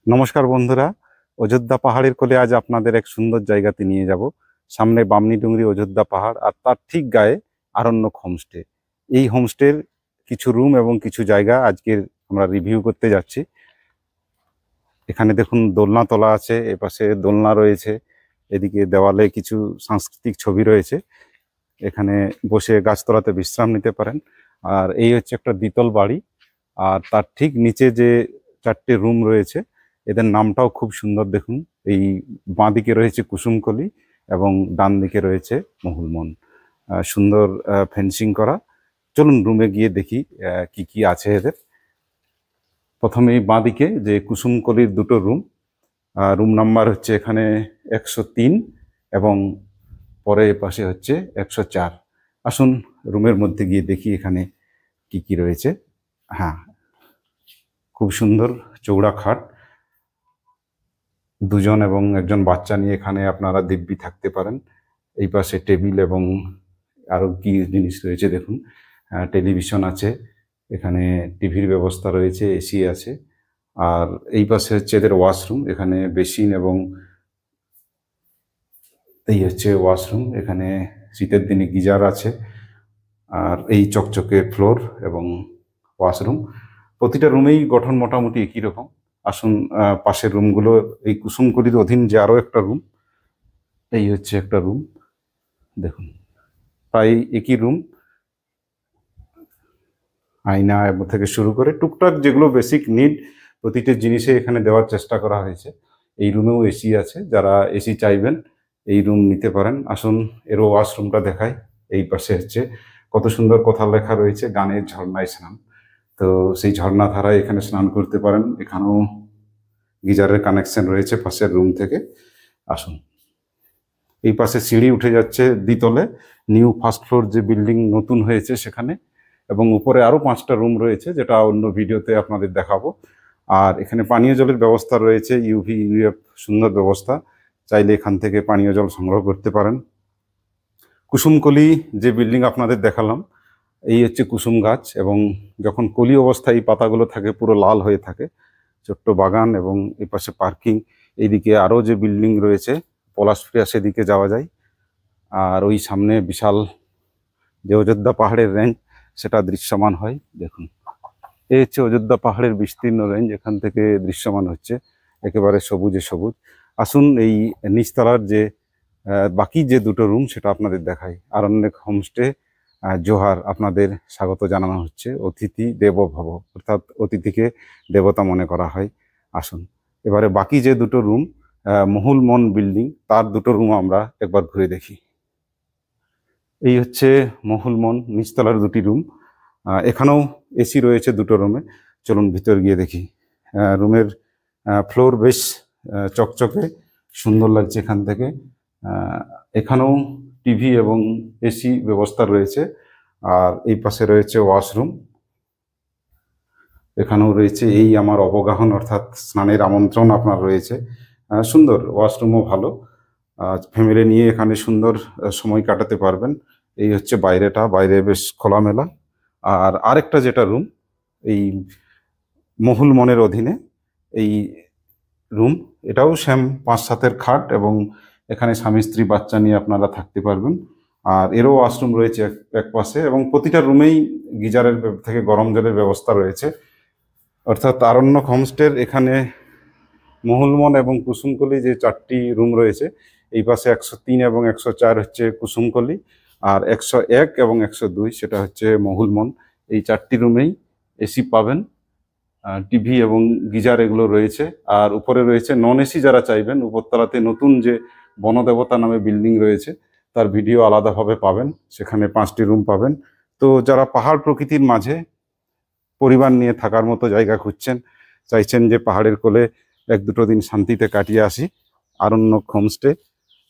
নমস্কার বন্ধুরা। অযোধ্যা পাহাড়ের কোলে আজ আপনাদের এক সুন্দর জায়গাতে নিয়ে যাব। সামনে বামনি ডুংরি অযোধ্যা পাহাড়, আর তার ঠিক গায়ে আরণ্যক হোমস্টে। এই হোমস্টের কিছু রুম এবং কিছু জায়গা আজকের আমরা রিভিউ করতে যাচ্ছি। এখানে দেখুন দোলনা তোলা আছে, এপাশে দোলনা রয়েছে, এদিকে দেওয়ালে কিছু সাংস্কৃতিক ছবি রয়েছে। এখানে বসে গাছতলাতে বিশ্রাম নিতে পারেন। আর এই হচ্ছে একটা দ্বিতল বাড়ি, আর তার ঠিক নিচে যে চারটে রুম রয়েছে এদের নামটাও খুব সুন্দর। দেখুন, এই বাঁ দিকে রয়েছে কুসুমকলি এবং ডান দিকে রয়েছে মহুলমন। সুন্দর ফেন্সিং করা। চলুন রুমে গিয়ে দেখি কি কি আছে এদের। প্রথমেই বাঁ দিকে যে কুসুমকলির দুটো রুম, রুম নাম্বার হচ্ছে এখানে 103 এবং পরে পাশে হচ্ছে 104। আসুন রুমের মধ্যে গিয়ে দেখি এখানে কি কি রয়েছে। হ্যাঁ, খুব সুন্দর চৌড়া খাট। দুজন এবং একজন বাচ্চা নিয়ে এখানে আপনারা দিব্যি থাকতে পারেন। এই পাশে টেবিল এবং আরো কি জিনিস রয়েছে দেখুন। টেলিভিশন আছে, এখানে টিভির ব্যবস্থা রয়েছে, এসি আছে। আর এই পাশে হচ্ছে এদের ওয়াশরুম, এখানে বেসিন এবং এই হচ্ছে ওয়াশরুম। এখানে শীতের দিনে গিজার আছে। আর এই চকচকে ফ্লোর এবং ওয়াশরুম। প্রতিটা রুমেই গঠন মোটামুটি একই রকম। আসুন পাশের রুমগুলো, এই কুসুমকলির অধীন যে আরো একটা রুম, এই হচ্ছে একটা রুম। দেখুন, প্রায় একই রুম। আয়না এবং থেকে শুরু করে টুকটাক যেগুলো বেসিক নিড, প্রতিটা জিনিসে এখানে দেওয়ার চেষ্টা করা হয়েছে। এই রুমেও এসি আছে, যারা এসি চাইবেন এই রুম নিতে পারেন। আসুন এরও ওয়াশরুমটা দেখাই। এই পাশে হচ্ছে কত সুন্দর কথা লেখা রয়েছে, গানের ঝর্ণায় স্নান। তো সেই ঝর্ণা ধারায় এখানে স্নান করতে পারেন। এখানেও গিজারের কানেকশন রয়েছে পাশের রুম থেকে। আসুন, এই পাশে সিঁড়ি উঠে যাচ্ছে দ্বিতলে, নিউ ফার্স্ট ফ্লোর যে বিল্ডিং নতুন হয়েছে সেখানে। এবং উপরে আরো 5টা রুম রয়েছে, যেটা অন্য ভিডিওতে আপনাদের দেখাবো। আর এখানে পানীয় জলের ব্যবস্থা রয়েছে, ইউভি ইউএফ, সুন্দর ব্যবস্থা। চাইলে এখান থেকে পানীয় জল সংগ্রহ করতে পারেন। কুসুমকলি যে বিল্ডিং আপনাদের দেখালাম, এই হচ্ছে কুসুম গাছ, এবং যখন কলি অবস্থায় এই পাতাগুলো থাকে পুরো লাল হয়ে থাকে। ছোট্ট বাগান এবং এই পাশে পার্কিং। এইদিকে আরো যে বিল্ডিং রয়েছে পলাশপ্রিয়া, সেদিকে যাওয়া যায়। আর ওই সামনে বিশাল যে অযোধ্যা পাহাড়ের রেঞ্জ, সেটা দৃশ্যমান হয়। দেখুন, এই হচ্ছে অযোধ্যা পাহাড়ের বিস্তীর্ণ রেঞ্জ, এখান থেকে দৃশ্যমান হচ্ছে একেবারে সবুজে সবুজ। আসুন এই নিচতলার যে বাকি যে দুটো রুম সেটা আপনাদের দেখাই। আরণ্যক হোমস্টে জোহার, আপনাদের স্বাগত জানানো হচ্ছে। অতিথি দেবো ভব, অর্থাৎ অতিথিকে দেবতা মনে করা হয়। আসুন এবারে বাকি যে দুটো রুম, মহুলমন বিল্ডিং, তার দুটো রুম আমরা একবার ঘুরে দেখি। এই হচ্ছে মহুলমন নিচতলার দুটি রুম। এখানেও এসি রয়েছে দুটো রুমে। চলুন ভিতর গিয়ে দেখি। রুমের ফ্লোর বেশ চকচকে, সুন্দর লাগছে এখান থেকে। এখানেও টিভি এবং এসি ব্যবস্থা রয়েছে। আর এই পাশে রয়েছে ওয়াশরুম। এখানেও রয়েছে এই আমার অবগাহন, অর্থাৎ স্নানের আমন্ত্রণ আপনার রয়েছে। সুন্দর ওয়াশরুমও ভালো। ফ্যামিলি নিয়ে এখানে সুন্দর সময় কাটাতে পারবেন। এই হচ্ছে বাইরেটা, বাইরে বেশ খোলামেলা। আর আরেকটা যেটা রুম, এই মহুলমনের অধীনে এই রুম, এটাও সেম 5-7-এর খাট, এবং এখানে স্বামী স্ত্রী বাচ্চা নিয়ে আপনারা থাকতে পারবেন। আর এরও ওয়াশরুম রয়েছে এক পাশে, এবং প্রতিটা রুমেই গিজারের থেকে গরম জলের ব্যবস্থা রয়েছে। অর্থাৎ আরণ্যক হোমস্টের এখানে মহুলমন এবং কুসুমকলি যে 4টি রুম রয়েছে, এই পাশে 103 এবং 104 হচ্ছে কুসুমকলি, আর 101 এবং 102 সেটা হচ্ছে মহুলমন। এই 4টি রুমেই এসি পাবেন, টিভি এবং গিজার এগুলো রয়েছে। আর উপরে রয়েছে নন এসি, যারা চাইবেন। উপরতলাতে নতুন যে বনদেবতা নামে বিল্ডিং রয়েছে, তার ভিডিও আলাদাভাবে পাবেন, সেখানে 5টি রুম পাবেন। তো যারা পাহাড় প্রকৃতির মাঝে পরিবার নিয়ে থাকার মতো জায়গা খুঁজছেন, চাইছেন যে পাহাড়ের কোলে 1-2 দিন শান্তিতে কাটিয়ে আসি, আরণ্যক হোমস্টে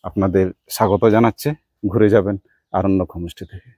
আপনাদের স্বাগত জানাচ্ছে। ঘুরে যাবেন আরণ্যক হোমস্টে থেকে।